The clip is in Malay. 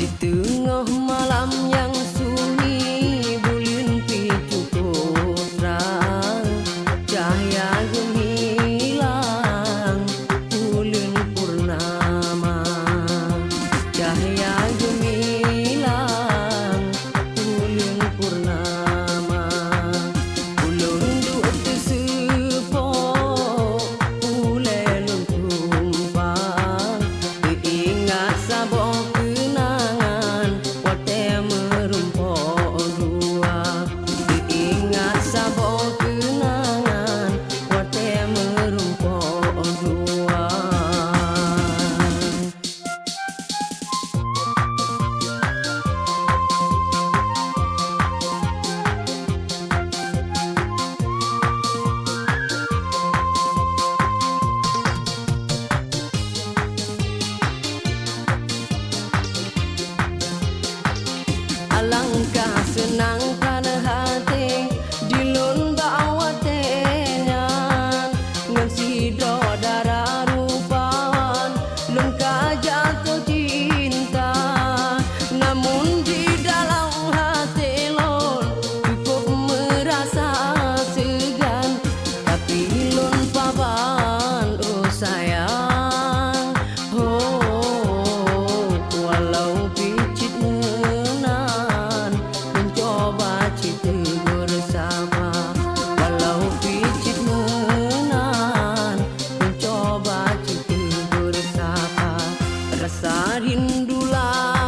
Di tengah malam yang sunyi, bulan picu terang, cahaya gemilang bulan purnama, cahaya gemilang bulan purnama. Ulun duk tersepok ulai lun tumpang, ingat sabok kenangan wate merumpok dua, ingat sabok kenangan wate merumpok dua. Alangkah senang pada hati dilun bawatenya, ngan sido darah rupawan lun ka jatuh cinta. Namun di dalam hati lun cukup merasa segan, tapi lun papan oh sayang, oh walau picit menan mencoba cita bersama, walau picit menan mencoba cita bersama. Rasa rindulah